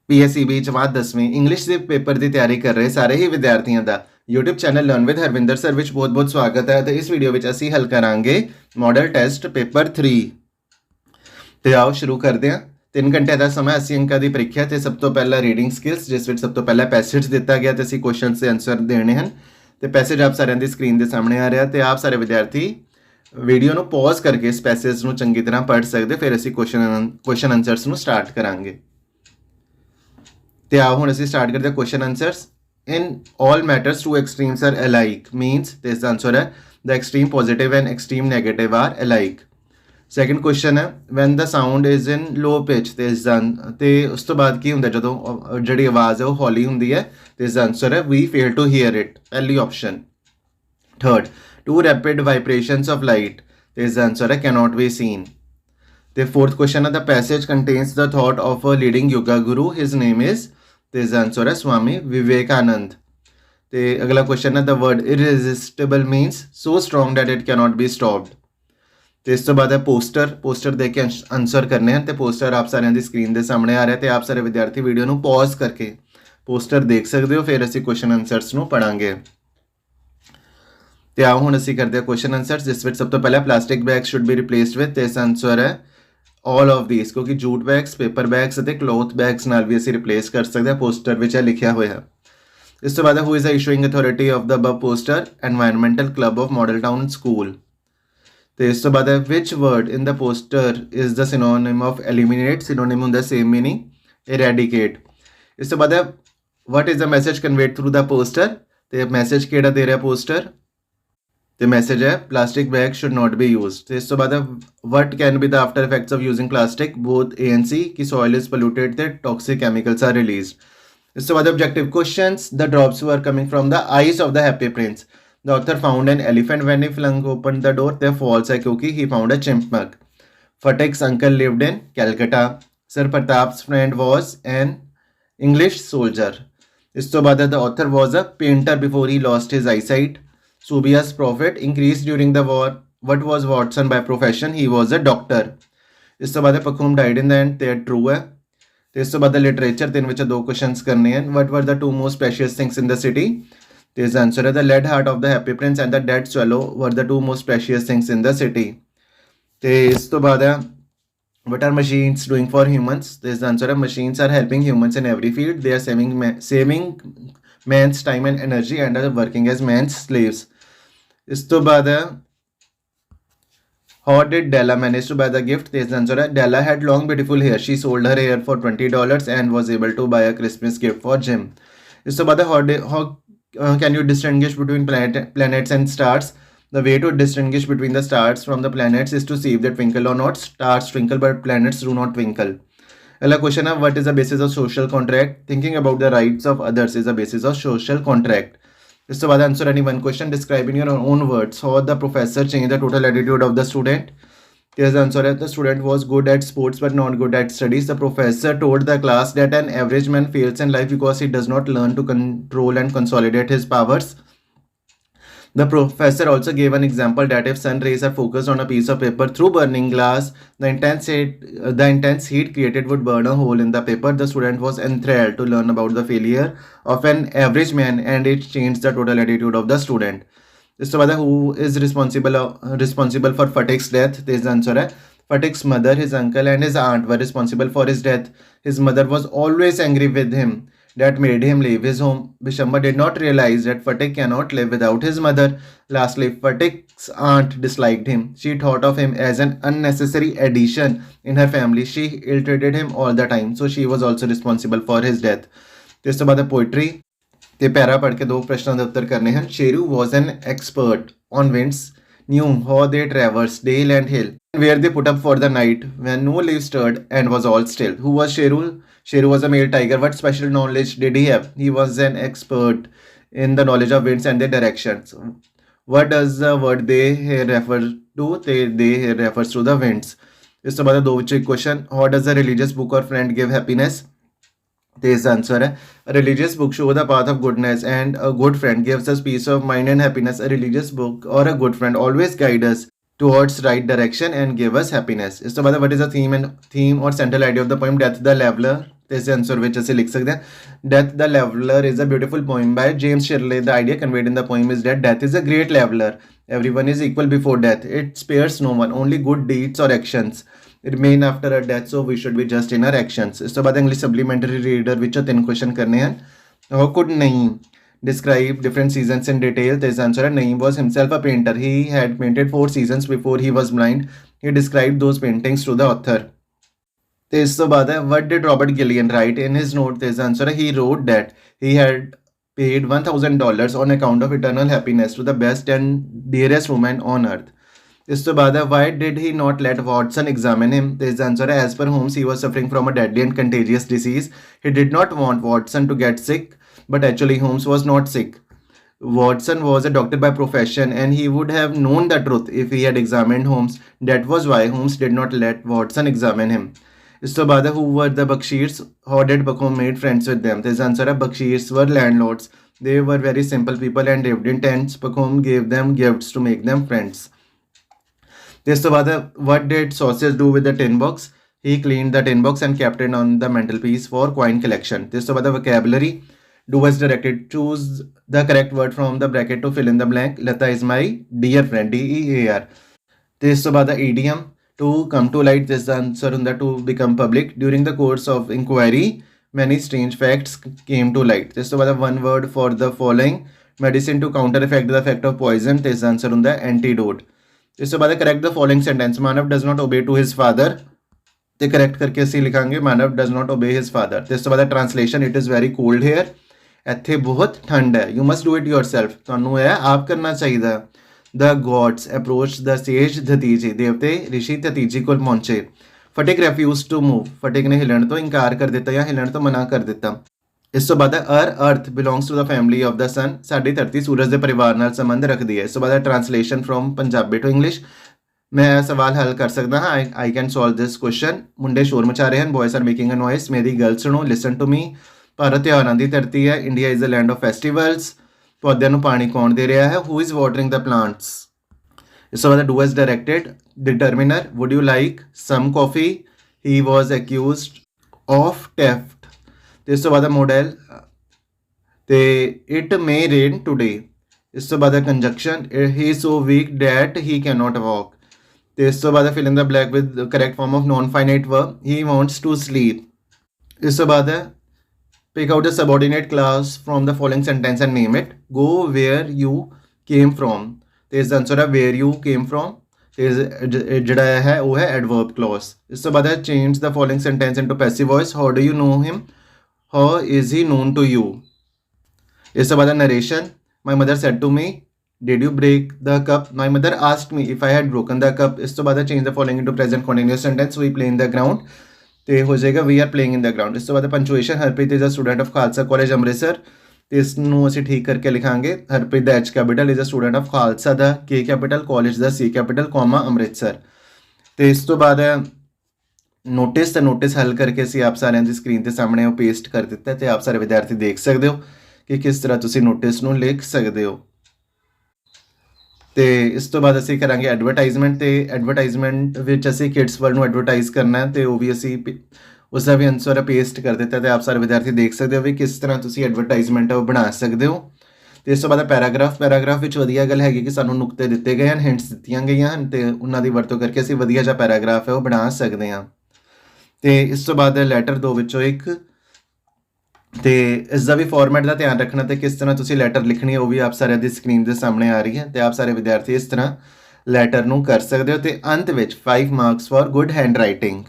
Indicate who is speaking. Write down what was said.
Speaker 1: PSEB ਜਮਾਤ 10ਵੀਂ English ਦੇ ਪੇਪਰ ਦੀ ਤਿਆਰੀ ਕਰ ਰਹੇ ਸਾਰੇ ਹੀ ਵਿਦਿਆਰਥੀਆਂ ਦਾ YouTube channel learn with Harvinder sir ਵਿੱਚ ਬਹੁਤ-ਬਹੁਤ ਸਵਾਗਤ ਹੈ ਤੇ ਇਸ ਵੀਡੀਓ ਵਿੱਚ ਅਸੀਂ ਹੱਲ ਕਰਾਂਗੇ ਮਾਡਲ ਟੈਸਟ ਪੇਪਰ 3 ਤੇ ਆਓ ਸ਼ੁਰੂ ਕਰਦੇ ਹਾਂ 3 ਘੰਟੇ ਦਾ ਸਮਾਂ 80 ਅੰਕਾਂ ਦੀ ਪ੍ਰੀਖਿਆ ਤੇ ਸਭ ਤੋਂ ਪਹਿਲਾਂ ਰੀਡਿੰਗ ਸਕਿੱਲਸ ਜਿਸ ਵਿੱਚ ਸਭ ਤੋਂ ਪਹਿਲਾਂ ਪੈਸੇਜ ਦਿੱਤਾ ਗਿਆ ਤੇ ਅਸੀਂ ਕੁਐਸਚਨਸ ਦੇ ਆਨਸਰ ਦੇਣੇ ਹਨ ਤੇ ਪੈਸੇਜ ਆਪ ਸਾਰਿਆਂ ਦੀ ਸਕਰੀਨ ਦੇ ਸਾਹਮਣੇ ਆ ਰਿਹਾ ਤੇ ਆਪ ਸਾਰੇ ਵਿਦਿਆਰਥੀ ਵੀਡੀਓ ਨੂੰ ਪੌਜ਼ ਕਰਕੇ ਇਸ ਪੈਸੇਜ ਨੂੰ ਚੰਗੀ ਤਰ੍ਹਾਂ ਪੜ੍ਹ ਸਕਦੇ ਫਿਰ ਅਸੀਂ ਕੁਐਸਚਨ ਆਨਸਰਸ ਨੂੰ ਸਟਾਰਟ ਕਰਾਂਗੇ ਤੇ ਆਓ ਹੁਣ ਅਸੀਂ ਸਟਾਰਟ ਕਰਦੇ ਹਾਂ question answers in all matters two extremes are alike means this answer है the extreme positive and extreme negative are alike second question है when the sound is in low pitch ਤੇ ਉਸ ਤੋਂ ਬਾਅਦ ਕੀ ਹੁੰਦਾ ਜਦੋਂ ਜਿਹੜੀ ਆਵਾਜ਼ ਹੈ ਉਹ ਹੌਲੀ ਹੁੰਦੀ ਹੈ ਤੇ ਇਸ ਦਾ ਆਨਸਰ ਹੈ we fail to hear it ਪਹਿਲੀ option third two rapid vibrations of light ਤੇ ਇਸ ਦਾ ਆਨਸਰ ਹੈ cannot be seen ਤੇ fourth question ਹੈ the passage contains the thought of a leading yoga guru his name is ਤੇ ਇਸ ਦਾ answer ਹੈ ਸਵਾਮੀ ਵਿਵੇਕਾਨੰਦ ਤੇ ਅਗਲਾ ਕੁਐਸਚਨ ਹੈ the word irresistible means so strong that it cannot be stopped ਤੇ ਇਸ ਤੋਂ ਬਾਅਦ ਹੈ ਪੋਸਟਰ ਦੇਖ ਕੇ ਆਨਸਰ ਕਰਨੇ ਹਨ ਤੇ ਪੋਸਟਰ ਆਪ ਸਾਰਿਆਂ ਦੀ ਸਕਰੀਨ ਦੇ ਸਾਹਮਣੇ ਆ ਰਿਹਾ ਤੇ ਆਪ ਸਾਰੇ ਵਿਦਿਆਰਥੀ ਵੀਡੀਓ ਨੂੰ ਪੌਜ਼ ਕਰਕੇ ਪੋਸਟਰ ਦੇਖ ਸਕਦੇ ਹੋ ਫਿਰ ਅਸੀਂ ਕੁਐਸਚਨ ਆਨਸਰਸ ਨੂੰ ਪੜਾਂਗੇ ਤੇ ਆਓ ਹੁਣ ਅਸੀਂ ਕਰਦੇ ਹਾਂ ਕੁਐਸਚਨ ਆਨਸਰਸ ਜਿਸ ਵਿੱਚ ਸਭ ਤੋਂ ਪਹਿਲਾਂ plastic bag should be replaced with ਤੇ ਇਸ ਆਨਸਰ ਹੈ all of these क्योंकि जूट बैग्स पेपर बैग्स ਅਤੇ क्लॉथ बैग्स ਨਾਲ ਵੀ ਅਸੀਂ ਰਿਪਲੇਸ ਕਰ ਸਕਦੇ ਹਾਂ ਪੋਸਟਰ ਵਿੱਚ ਇਹ ਲਿਖਿਆ ਹੋਇਆ ਹੈ ਇਸ ਤੋਂ ਬਾਅਦ who is the issuing authority of the above poster environmental club of model town school ਤੇ ਇਸ ਤੋਂ ਬਾਅਦ which word in the poster is the synonym of eliminate synonym ਹੁੰਦਾ same meaning eradicate ਇਸ ਤੋਂ ਬਾਅਦ what is the message conveyed through the poster ਤੇ message ਕਿਹੜਾ ਦੇ ਰਿਹਾ ਪੋਸਟਰ The message है plastic bags should not be used. तो इस तो बाद what can be the after effects of using plastic? Both A and C कि soil is polluted the toxic chemicals are released. इस तो बाद objective questions. The drops were coming from the eyes of the happy prince. The author found an elephant when he flung open the door. The false है क्योंकि he found a chipmunk. Phatak's uncle lived in Calcutta. Sir Pratap's friend was an English soldier. इस तो बाद the author was a painter before he lost his eyesight. Subia's profit increased during the war. What was Watson by profession? He was a doctor. ਇਸ ਤੋਂ ਬਾਅਦ Pakhum died in the end ਤੇ true ਹੈ ਤੇ ਇਸ ਤੋਂ ਬਾਅਦ literature ਤਿੰਨ ਵਿੱਚ ਦੋ ਕੁਐਸਚਨਸ ਕਰਨੇ ਹਨ what were the two most precious things in the city ਤੇ ਇਸ ਦਾ ਆਨਸਰ ਹੈ the lead heart of the happy prince and the dead swallow were the two most precious things in the city ਤੇ ਇਸ ਤੋਂ ਬਾਅਦ ਹੈ what are machines doing for humans ਤੇ ਇਸ ਦਾ ਆਨਸਰ ਹੈ machines are helping humans in every field they are saving man's time and energy and are working as man's slaves ਇਸ ਤੋਂ ਬਾਅਦ how did Della manage to buy the gift this answer है Della had long beautiful hair she sold her hair for $20 and was able to buy a Christmas gift for Jim ਇਸ ਤੋਂ ਬਾਅਦ how can you distinguish between planets and stars the way to distinguish between the stars from the planets is to see if they twinkle or not stars twinkle but planets do not twinkle अगला question है what is the basis of social contract thinking about the rights of others is the basis of social contract इस तो बाद answer any one question describe in your own words how the professor changed the total attitude of the student the answer is the student was good at sports but not good at studies the professor told the class that an average man fails in life because he does not learn to control and consolidate his powers The professor also gave an example that if sun rays are focused on a piece of paper through burning glass, the intense heat created would burn a hole in the paper. The student was enthralled to learn about the failure of an average man and it changed the total attitude of the student. This is who is responsible for Phatak's death. This is the answer. Phatak's mother, his uncle and his aunt were responsible for his death. His mother was always angry with him. That made him leave his home. Bishamba did not realize that Phatak cannot live without his mother. Lastly, Phatak's aunt disliked him. She thought of him as an unnecessary addition in her family. She ill-treated him all the time. So she was also responsible for his death. ਇਸ ਤੋਂ ਬਾਅਦ poetry ਤੇ ਪੈਰਾ ਪੜ੍ਹ ਕੇ ਦੋ ਪ੍ਰਸ਼ਨਾਂ ਦੇ ਉੱਤਰ ਕਰਨੇ ਹਨ. Sheru was an expert on winds, knew how they traversed dale and hill, where they put up for the night when no leaf stirred and was all still. Who was Sheru? Sheru was a male tiger. What special knowledge did he have? He was an expert in the knowledge of winds and their directions. What does the word they here refer to? They here refers to the winds. ਇਸ ਤੋਂ ਬਾਅਦ ਦੋ ਵਿੱਚ ਇੱਕ question. How does a religious book or friend give happiness? ਤੇ ਇਸ ਦਾ answer ਹੈ a religious book show the path of goodness and a good friend gives us peace of mind and happiness. A religious book or a good friend always guide us towards right direction and give us happiness. ਇਸ ਤੋਂ ਬਾਅਦ what is the theme or central idea of the poem Death the Leveler? ਤੇ ਇਸ answer ਵਿੱਚ ਅਸੀਂ ਲਿਖ ਸਕਦੇ ਹਾਂ death the leveller is a beautiful poem by James Shirley the idea conveyed in the poem is that death is a great leveler. Everyone is equal before death. It spares no one. Only good deeds or actions remain after a death, so we should be just in our actions. ਇਸ ਤੋਂ ਬਾਅਦ English supplementary reader ਵਿੱਚੋਂ 3 question ਕਰਨੇ ਹਨ. How could Naeem describe different seasons in detail? The answer is Naeem was himself a painter. He had painted 4 seasons before he was blind. He described those paintings to the author. ਤੇ ਇਸ ਤੋਂ ਬਾਅਦ ਹੈ what did Robert Gillian write in his note? The answer is he wrote that he had paid $1,000 on account of eternal happiness to the best and dearest woman on earth. ਇਸ ਤੋਂ ਬਾਅਦ ਹੈ why did he not let Watson examine him? The answer is as per Holmes he was suffering from a deadly and contagious disease. He did not want Watson to get sick, but actually Holmes was not sick. Watson was a doctor by profession and he would have known the truth if he had examined Holmes. That was why Holmes did not let Watson examine him. ਇਸ ਤੋਂ ਬਾਅਦ who were the Bakshirs? How did Pacom made friends with them? The answer is Bakshirs were landlords. They were very simple people and lived in tents. Pacom gave them gifts to make them friends. ਇਸ ਤੋਂ ਬਾਅਦ what did Sausage do with the tin box? He cleaned the tin box and kept it on the mantelpiece for coin collection. ਇਸ ਤੋਂ ਬਾਅਦ vocabulary. Do as directed. Choose the correct word from the bracket to fill in the blank. Lata is my dear friend. DEAR. ਤੇ ਇਸ ਤੋਂ ਬਾਅਦ idiom. To come to light, this is the answer ਹੁੰਦਾ to become public. During the course of inquiry, many strange facts came to light. ਇਸ ਤੋਂ ਬਾਅਦ one word for the following. Medicine to counter effect the effect of poison. this answer ਹੁੰਦਾ antidote. ਇਸ ਤੋਂ ਬਾਅਦ correct the following sentence. Manav does not obey to his father. ਤੇ correct ਕਰਕੇ ਅਸੀਂ ਲਿਖਾਂਗੇ Manav does not obey his father. ਇਸ ਤੋਂ ਬਾਅਦ translation. It is very cold here. ਇੱਥੇ ਬਹੁਤ ਠੰਡ ਹੈ. You must do it yourself. ਤੁਹਾਨੂੰ ਇਹ ਆਪ ਕਰਨਾ ਚਾਹੀਦਾ. The gods approached the sage Dhatiji. ਦੇਵਤੇ ਰਿਸ਼ੀ ਧਤੀਜੀ ਕੋਲ ਪਹੁੰਚੇ. ਫਟਿਕ refused to move. ਫਟਿਕ ਨੇ ਹਿਲਣ ਤੋਂ ਇਨਕਾਰ ਕਰ ਦਿੱਤਾ ਜਾਂ ਹਿਲਣ ਤੋਂ ਮਨਾ ਕਰ ਦਿੱਤਾ. ਇਸ ਤੋਂ ਬਾਅਦ earth belongs to the family of the sun. ਸਾਡੀ ਧਰਤੀ ਸੂਰਜ ਦੇ ਪਰਿਵਾਰ ਨਾਲ ਸੰਬੰਧ ਰੱਖਦੀ ਹੈ. ਇਸ ਤੋਂ ਬਾਅਦ translation from Punjabi to English. ਮੈਂ ਇਹ ਸਵਾਲ ਹੱਲ ਕਰ ਸਕਦਾ ਹਾਂ. I can solve this question. ਮੁੰਡੇ ਸ਼ੋਰ ਮਚਾ ਰਹੇ ਹਨ. boys are making a noise. ਮੇਰੀ ਗੱਲ ਸੁਣੋ. listen to me. ਭਾਰਤ ਤਿਉਹਾਰਾਂ ਦੀ ਧਰਤੀ ਹੈ. India is the land of festivals. ਪੌਦਿਆਂ ਨੂੰ ਪਾਣੀ ਕੌਣ ਦੇ ਰਿਹਾ ਹੈ? who is watering the plants? ਇਸ ਤੋਂ ਬਾਅਦ do as directed. determiner. would you like some coffee? he was accused of theft. ਤੇ ਇਸ ਤੋਂ ਬਾਅਦ model. ਤੇ it may rain today. ਇਸ ਤੋਂ ਬਾਅਦ conjunction. he is so weak that he cannot walk. ਤੇ ਇਸ ਤੋਂ ਬਾਅਦ fill in the blank with the correct form of non-finite verb. he wants to sleep. ਇਸ ਤੋਂ ਬਾਅਦ pick out a subordinate class from the following sentence and name it. Go where you came from. ਤੇ ਇਸ ਦਾ answer ਹੈ where you came from. ਤੇ ਜਿਹੜਾ ਹੈ ਉਹ ਹੈ adverb clause. ਇਸ ਤੋਂ ਬਾਅਦ ਹੈ change the following sentence into passive voice. How do you know him? How is he known to you? ਇਸ ਤੋਂ ਬਾਅਦ ਹੈ narration. My mother said to me, did you break the cup? My mother asked me if I had broken the cup. ਇਸ ਤੋਂ ਬਾਅਦ ਹੈ change the following into present continuous sentence. We play in the ground. ਤੇ ਹੋ ਜਾਏਗਾ we are playing in the ground. ਇਸ ਤੋਂ ਬਾਅਦ punctuation. Harpreet is a student of Khalsa college Amritsar. ਤੇ ਇਸ ਨੂੰ ਅਸੀਂ ਠੀਕ ਕਰਕੇ ਲਿਖਾਂਗੇ ਹਰਪ੍ਰੀਤ ਦਾ H capital is a student of Khalsa ਦਾ K ਕੈਪੀਟਲ, ਕਾਲਜ ਦਾ C ਕੈਪੀਟਲ, ਕੋਮਾ ਅੰਮ੍ਰਿਤਸਰ. ਤੇ ਇਸ ਤੋਂ ਬਾਅਦ ਨੋਟਿਸ. ਤਾਂ ਨੋਟਿਸ ਹੱਲ ਕਰਕੇ ਅਸੀਂ ਆਪ ਸਾਰਿਆਂ ਦੀ ਸਕਰੀਨ ਦੇ ਸਾਹਮਣੇ ਉਹ ਪੇਸਟ ਕਰ ਦਿੱਤਾ ਤੇ ਆਪ ਸਾਰੇ ਵਿਦਿਆਰਥੀ ਦੇਖ ਸਕਦੇ ਹੋ ਕਿ ਕਿਸ ਤਰ੍ਹਾਂ ਤੁਸੀਂ ਨੋਟਿਸ ਨੂੰ ਲਿਖ ਸਕਦੇ ਹੋ. ਤੇ ਇਸ ਤੋਂ ਬਾਅਦ ਅਸੀਂ ਕਰਾਂਗੇ ਐਡਵਰਟਾਈਜ਼ਮੈਂਟ. ਤੇ ਐਡਵਰਟਾਈਜ਼ਮੈਂਟ ਵਿੱਚ ਅਸੀਂ ਕਿਡਸ ਵਰਲਡ ਨੂੰ ਐਡਵਰਟਾਈਜ਼ ਕਰਨਾ ਤੇ ਉਹ ਵੀ ਅਸੀਂ ਉਸ ਦਾ ਵੀ ਆਨਸਰ ਪੇਸਟ ਕਰ ਦਿੱਤਾ ਤੇ ਆਪ ਸਾਰੇ ਵਿਦਿਆਰਥੀ ਦੇਖ ਸਕਦੇ ਹੋ ਵੀ ਕਿਸ ਤਰ੍ਹਾਂ ਤੁਸੀਂ ਐਡਵਰਟਾਈਜ਼ਮੈਂਟ ਉਹ ਬਣਾ ਸਕਦੇ ਹੋ. ਤੇ ਇਸ ਤੋਂ ਬਾਅਦ ਪੈਰਾਗ੍ਰਾਫ ਵਿੱਚ ਵਧੀਆ ਗੱਲ ਹੈਗੀ ਕਿ ਸਾਨੂੰ ਨੁਕਤੇ ਦਿੱਤੇ ਗਏ ਹਨ, ਹਿੰਟਸ ਦਿੱਤੀਆਂ ਗਈਆਂ ਹਨ ਤੇ ਉਹਨਾਂ ਦੀ ਵਰਤੋਂ ਕਰਕੇ ਅਸੀਂ ਵਧੀਆ ਜਿਹਾ ਪੈਰਾਗ੍ਰਾਫ ਹੈ ਉਹ ਬਣਾ ਸਕਦੇ ਹਾਂ. ਤੇ ਇਸ ਤੋਂ ਬਾਅਦ ਲੈਟਰ 2 ਵਿੱਚੋਂ 1. ਤੇ ਇਸ ਦਾ ਵੀ ਫਾਰਮੈਟ ਦਾ ਧਿਆਨ ਰੱਖਣਾ ਤੇ ਕਿਸ ਤਰ੍ਹਾਂ ਤੁਸੀਂ ਲੈਟਰ ਲਿਖਣੀ ਹੈ ਉਹ ਵੀ ਆਪ ਸਾਰਿਆਂ ਦੀ ਸਕਰੀਨ ਦੇ ਸਾਹਮਣੇ ਆ ਰਹੀ ਹੈ ਤੇ ਆਪ ਸਾਰੇ ਵਿਦਿਆਰਥੀ ਇਸ ਤਰ੍ਹਾਂ ਲੈਟਰ ਨੂੰ ਕਰ ਸਕਦੇ ਹੋ. ਤੇ ਅੰਤ ਵਿੱਚ 5 marks for good hand writing.